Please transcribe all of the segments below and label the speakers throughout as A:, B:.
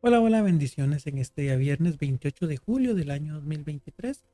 A: Hola, hola, bendiciones en este día viernes 28 de julio del año 2023.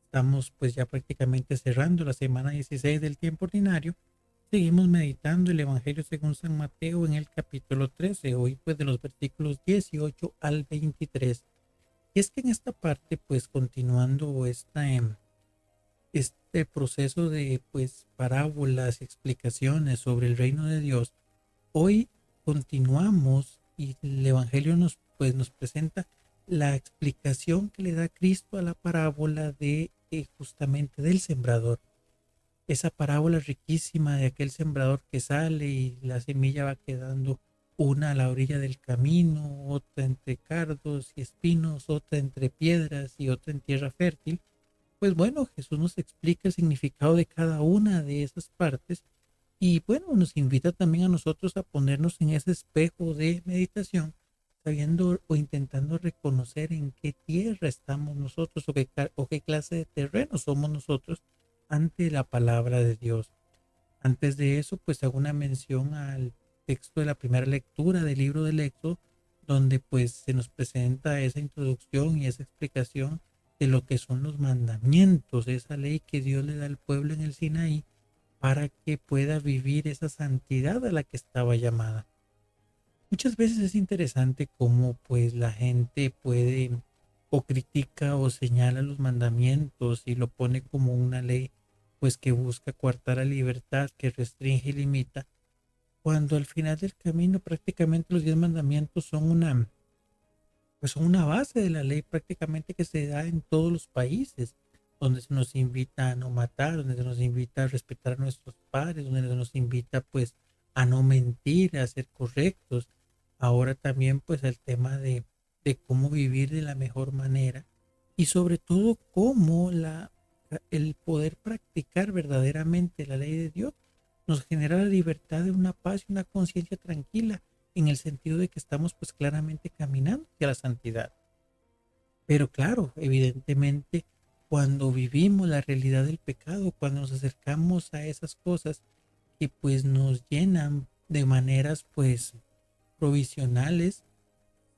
A: Estamos pues ya prácticamente cerrando la semana 16 del tiempo ordinario. Seguimos meditando el Evangelio según San Mateo en el capítulo 13, hoy pues de los versículos 18 al 23. Y es que en esta parte pues continuando este proceso de pues parábolas y explicaciones sobre el reino de Dios, hoy continuamos y el Evangelio nos presenta la explicación que le da Cristo a la parábola de justamente del sembrador. Esa parábola riquísima de aquel sembrador que sale y la semilla va quedando una a la orilla del camino, otra entre cardos y espinos, otra entre piedras y otra en tierra fértil. Pues bueno, Jesús nos explica el significado de cada una de esas partes y bueno, nos invita también a nosotros a ponernos en ese espejo de meditación, sabiendo o intentando reconocer en qué tierra estamos nosotros o qué clase de terreno somos nosotros ante la palabra de Dios. Antes de eso, pues hago una mención al texto de la primera lectura del libro del Éxodo, donde pues se nos presenta esa introducción y esa explicación de lo que son los mandamientos, esa ley que Dios le da al pueblo en el Sinaí para que pueda vivir esa santidad a la que estaba llamada. Muchas veces es interesante cómo pues la gente puede o critica o señala los mandamientos y lo pone como una ley pues que busca coartar la libertad, que restringe y limita, cuando al final del camino prácticamente los 10 mandamientos son pues son una base de la ley prácticamente que se da en todos los países, donde se nos invita a no matar, donde se nos invita a respetar a nuestros padres, donde se nos invita pues a no mentir, a ser correctos. Ahora también pues el tema de cómo vivir de la mejor manera y sobre todo cómo el poder practicar verdaderamente la ley de Dios nos genera la libertad de una paz y una conciencia tranquila en el sentido de que estamos pues claramente caminando hacia la santidad. Pero claro, evidentemente, cuando vivimos la realidad del pecado, cuando nos acercamos a esas cosas que pues nos llenan de maneras pues provisionales,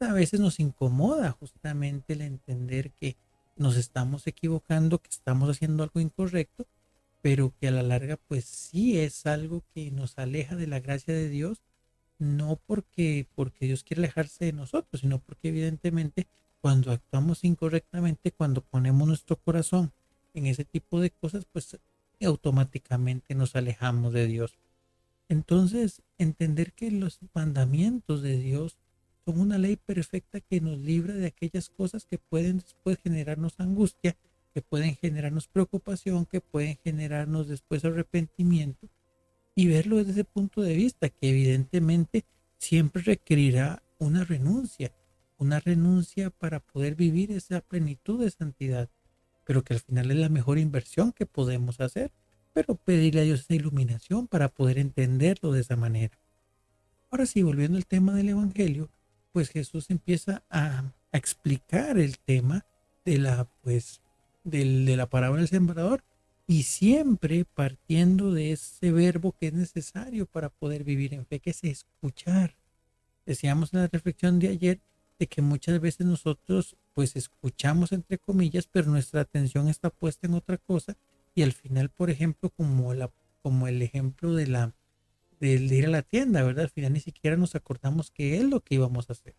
A: a veces nos incomoda justamente el entender que nos estamos equivocando, que estamos haciendo algo incorrecto, pero que a la larga pues sí es algo que nos aleja de la gracia de Dios, no porque Dios quiere alejarse de nosotros, sino porque evidentemente cuando actuamos incorrectamente, cuando ponemos nuestro corazón en ese tipo de cosas, pues automáticamente nos alejamos de Dios. Entonces, entender que los mandamientos de Dios son una ley perfecta que nos libra de aquellas cosas que pueden después generarnos angustia, que pueden generarnos preocupación, que pueden generarnos después arrepentimiento y verlo desde ese punto de vista, que evidentemente siempre requerirá una renuncia para poder vivir esa plenitud de santidad, pero que al final es la mejor inversión que podemos hacer, pero pedirle a Dios esa iluminación para poder entenderlo de esa manera. Ahora sí, volviendo al tema del Evangelio, pues Jesús empieza a explicar el tema de de la parábola del sembrador y siempre partiendo de ese verbo que es necesario para poder vivir en fe, que es escuchar. Decíamos en la reflexión de ayer de que muchas veces nosotros pues escuchamos entre comillas, pero nuestra atención está puesta en otra cosa y al final, por ejemplo, como el ejemplo de ir a la tienda, ¿verdad? Al final ni siquiera nos acordamos qué es lo que íbamos a hacer.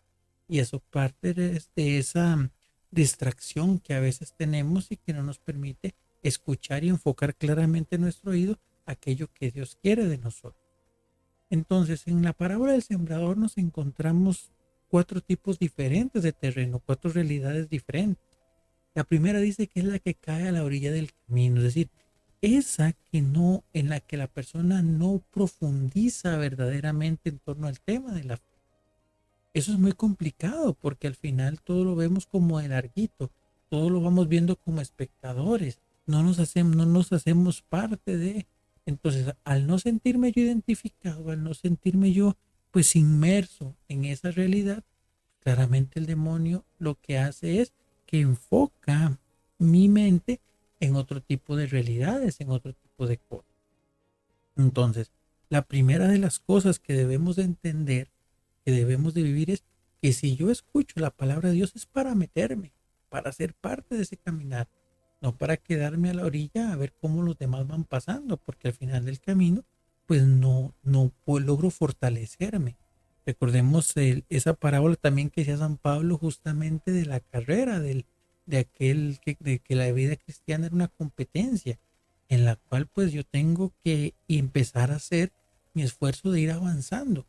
A: Y eso parte de esa distracción que a veces tenemos y que no nos permite escuchar y enfocar claramente nuestro oído aquello que Dios quiere de nosotros. Entonces, en la parábola del sembrador nos encontramos cuatro tipos diferentes de terreno, cuatro realidades diferentes. La primera dice que es la que cae a la orilla del camino, es decir, esa que no, en la que la persona no profundiza verdaderamente en torno al tema de la fe. Eso es muy complicado porque al final todo lo vemos como de larguito, todo lo vamos viendo como espectadores, no nos hacemos parte de. Entonces, al no sentirme yo identificado, al no sentirme yo pues inmerso en esa realidad, claramente el demonio lo que hace es que enfoca mi mente en otro tipo de realidades, en otro tipo de cosas. Entonces, la primera de las cosas que debemos de entender, que debemos de vivir es que si yo escucho la palabra de Dios es para meterme, para ser parte de ese caminar, no para quedarme a la orilla a ver cómo los demás van pasando, porque al final del camino, pues no logro fortalecerme. Recordemos esa parábola también que decía San Pablo justamente de la carrera, de aquel de que la vida cristiana era una competencia en la cual pues yo tengo que empezar a hacer mi esfuerzo de ir avanzando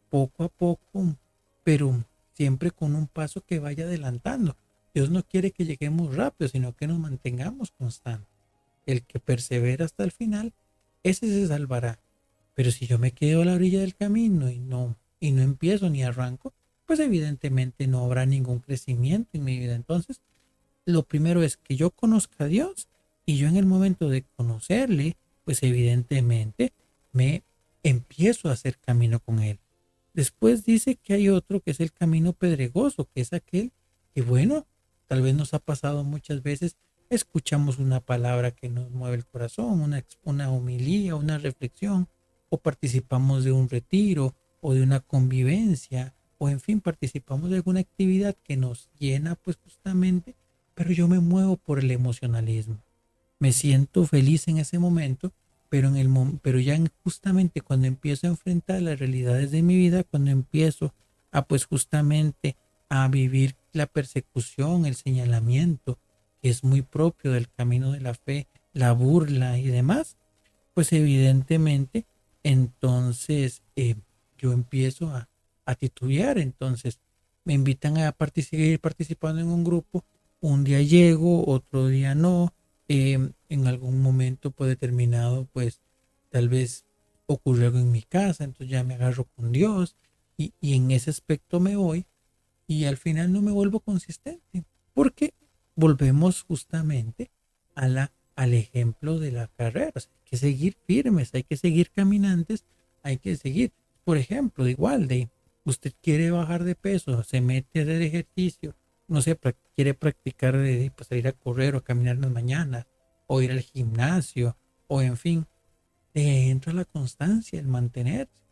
A: poco a poco, pero siempre con un paso que vaya adelantando. Dios no quiere que lleguemos rápido, sino que nos mantengamos constantes. El que persevera hasta el final, ese se salvará. Pero si yo me quedo a la orilla del camino y no empiezo ni arranco, pues evidentemente no habrá ningún crecimiento en mi vida. Entonces, lo primero es que yo conozca a Dios y yo en el momento de conocerle, pues evidentemente me empiezo a hacer camino con él. Después dice que hay otro que es el camino pedregoso, que es aquel que, bueno, tal vez nos ha pasado muchas veces, escuchamos una palabra que nos mueve el corazón, una homilía, una reflexión, o participamos de un retiro o de una convivencia, o en fin, participamos de alguna actividad que nos llena, pues justamente, pero yo me muevo por el emocionalismo. Me siento feliz en ese momento, pero, pero ya justamente cuando empiezo a enfrentar las realidades de mi vida, cuando empiezo a pues justamente a vivir la persecución, el señalamiento, que es muy propio del camino de la fe, la burla y demás, pues evidentemente entonces yo empiezo a titubear. Entonces me invitan a seguir participando en un grupo, un día llego, otro día no, en algún momento pues determinado pues tal vez ocurrió algo en mi casa, entonces ya me agarro con Dios y en ese aspecto me voy y al final no me vuelvo consistente porque volvemos justamente al ejemplo de la carrera. O sea, hay que seguir firmes, hay que seguir caminantes, hay que seguir. Por ejemplo, igual de usted quiere bajar de peso, se mete a hacer ejercicio, no sé, quiere practicar pues, salir a correr o a caminar en las mañanas, o ir al gimnasio, o en fin, de entra la constancia, el mantenerse.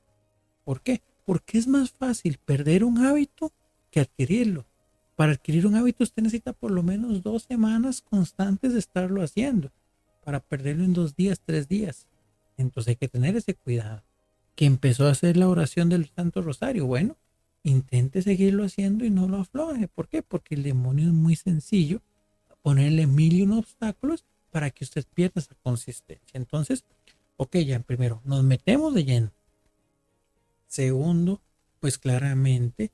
A: ¿Por qué? Porque es más fácil perder un hábito que adquirirlo. Para adquirir un hábito usted necesita por lo menos 2 semanas constantes de estarlo haciendo. Para perderlo en 2 días, 3 días. Entonces hay que tener ese cuidado. Que empezó a hacer la oración del Santo Rosario. Bueno, intente seguirlo haciendo y no lo afloje. ¿Por qué? Porque el demonio es muy sencillo ponerle mil y un obstáculos para que usted pierda esa consistencia. Entonces, ok, ya primero, nos metemos de lleno. Segundo, pues claramente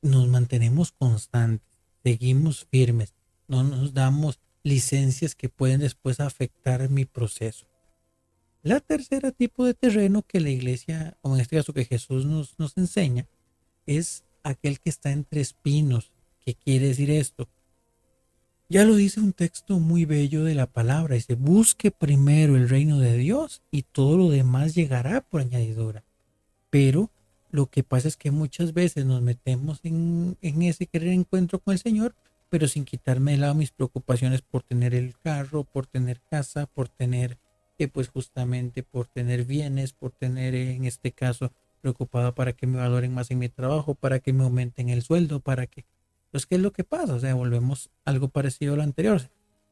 A: nos mantenemos constantes, seguimos firmes, no nos damos licencias que pueden después afectar mi proceso. La tercera tipo de terreno que la iglesia, o en este caso que Jesús nos enseña, es aquel que está entre espinos. ¿Qué quiere decir esto? Ya lo dice un texto muy bello de la palabra. Dice, busque primero el reino de Dios y todo lo demás llegará por añadidura. Pero lo que pasa es que muchas veces nos metemos en ese querer encuentro con el Señor, pero sin quitarme de lado mis preocupaciones por tener el carro, por tener casa, por tener, pues justamente por tener bienes, por tener, en este caso, preocupado para que me valoren más en mi trabajo, para que me aumenten el sueldo, para que... Entonces, ¿qué es lo que pasa? O sea, volvemos algo parecido a lo anterior.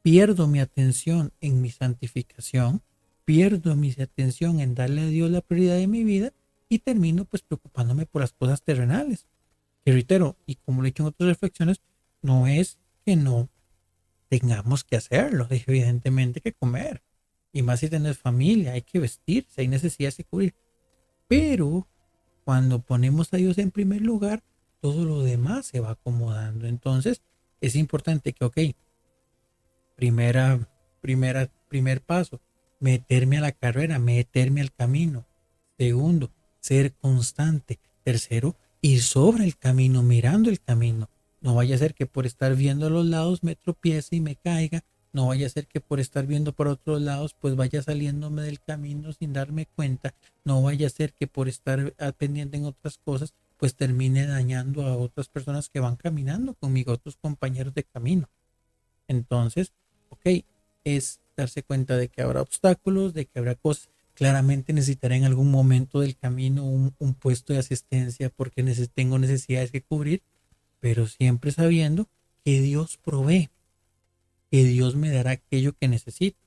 A: Pierdo mi atención en mi santificación, pierdo mi atención en darle a Dios la prioridad de mi vida y termino pues preocupándome por las cosas terrenales. Que reitero, y como lo he dicho en otras reflexiones, no es que no tengamos que hacerlo, evidentemente que comer, y más si tenés familia, hay que vestirse, hay necesidades de cubrir, pero cuando ponemos a Dios en primer lugar, todo lo demás se va acomodando. Entonces, es importante que, ok, primer paso, meterme a la carrera, meterme al camino. Segundo, ser constante. Tercero, ir sobre el camino, mirando el camino. No vaya a ser que por estar viendo a los lados me tropiece y me caiga. No vaya a ser que por estar viendo por otros lados pues vaya saliéndome del camino sin darme cuenta. No vaya a ser que por estar pendiente en otras cosas pues termine dañando a otras personas que van caminando conmigo, otros compañeros de camino. Entonces, ok, es darse cuenta de que habrá obstáculos, de que habrá cosas. Claramente necesitaré en algún momento del camino un puesto de asistencia porque tengo necesidades que cubrir, pero siempre sabiendo que Dios provee, que Dios me dará aquello que necesito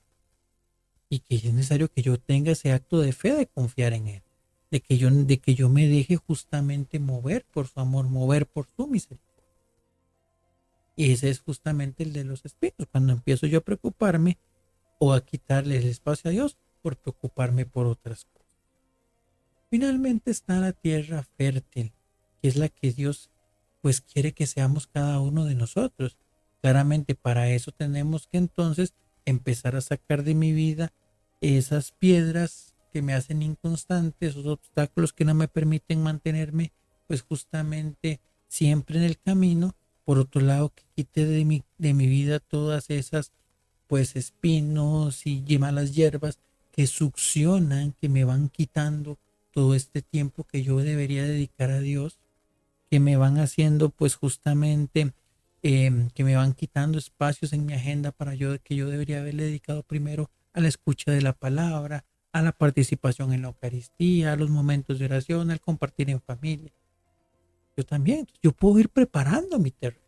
A: y que es necesario que yo tenga ese acto de fe de confiar en Él, de que yo me deje justamente mover por su amor, mover por su misericordia. Y ese es justamente el de los espíritus, cuando empiezo yo a preocuparme o a quitarle el espacio a Dios por preocuparme por otras cosas. Finalmente está la tierra fértil, que es la que Dios pues quiere que seamos cada uno de nosotros. Claramente para eso tenemos que entonces empezar a sacar de mi vida esas piedras que me hacen inconstante, esos obstáculos que no me permiten mantenerme pues justamente siempre en el camino. Por otro lado, que quite de mi vida todas esas pues espinos y malas hierbas que succionan, que me van quitando todo este tiempo que yo debería dedicar a Dios, que me van haciendo pues justamente que me van quitando espacios en mi agenda para que yo debería haberle dedicado primero a la escucha de la palabra, a la participación en la Eucaristía, a los momentos de oración, al compartir en familia. Yo también, yo puedo ir preparando mi terreno.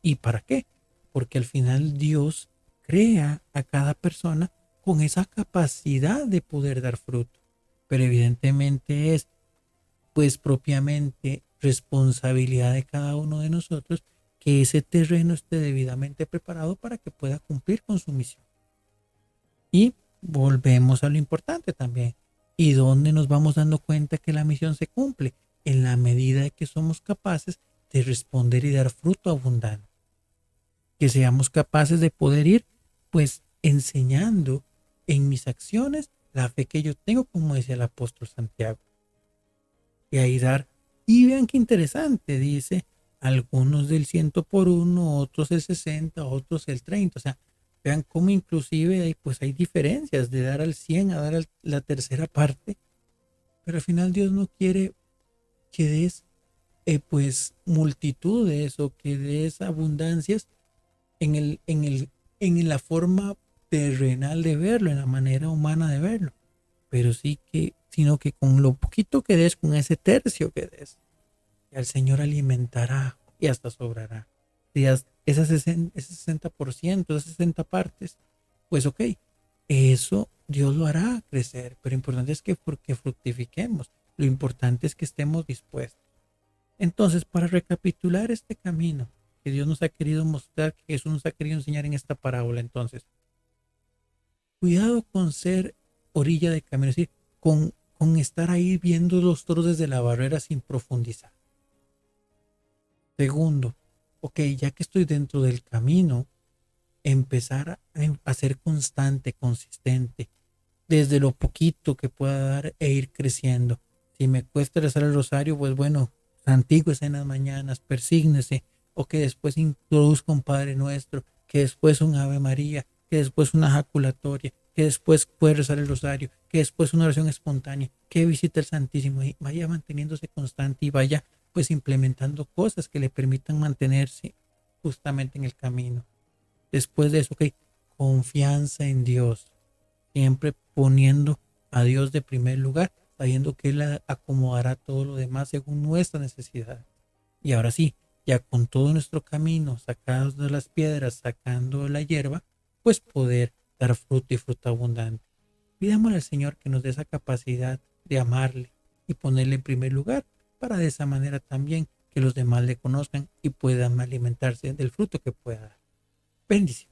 A: ¿Y para qué? Porque al final Dios crea a cada persona con esa capacidad de poder dar fruto. Pero evidentemente es pues propiamente responsabilidad de cada uno de nosotros que ese terreno esté debidamente preparado para que pueda cumplir con su misión. Y volvemos a lo importante también. ¿Y dónde nos vamos dando cuenta que la misión se cumple? En la medida de que somos capaces de responder y dar fruto abundante. Que seamos capaces de poder ir pues enseñando en mis acciones la fe que yo tengo, como decía el apóstol Santiago. Y ahí dar, y vean qué interesante, dice, algunos del 100 por 1, otros el 60, otros el 30. O sea, vean cómo inclusive hay diferencias de dar al 100 a dar la tercera parte, pero al final Dios no quiere que des pues multitudes o que des abundancias en la forma terrenal de verlo, en la manera humana de verlo, pero sino que con lo poquito que des, con ese tercio que des, el Señor alimentará y hasta sobrará. Si esas 60%, esas 60 partes, pues ok, eso Dios lo hará crecer, pero lo importante es que fructifiquemos, lo importante es que estemos dispuestos. Entonces, para recapitular este camino que Dios nos ha querido mostrar, que Jesús nos ha querido enseñar en esta parábola, entonces, cuidado con ser orilla de camino, es decir, con estar ahí viendo los toros desde la barrera sin profundizar. Segundo, ok, ya que estoy dentro del camino, empezar a ser constante, consistente, desde lo poquito que pueda dar e ir creciendo. Si me cuesta rezar el rosario, pues bueno, santígüese en las mañanas, persígnese, o que después introduzca un Padre Nuestro, que después un Ave María, que después una jaculatoria, que después puede rezar el rosario, que después una oración espontánea, que visite el Santísimo y vaya manteniéndose constante y vaya pues implementando cosas que le permitan mantenerse justamente en el camino. Después de eso, ok, confianza en Dios, siempre poniendo a Dios de primer lugar, sabiendo que Él acomodará todo lo demás según nuestra necesidad. Y ahora sí, ya con todo nuestro camino, sacados de las piedras, sacando la hierba, pues poder dar fruto y fruto abundante. Pidámosle al Señor que nos dé esa capacidad de amarle y ponerle en primer lugar, para de esa manera también que los demás le conozcan y puedan alimentarse del fruto que pueda dar. Bendición.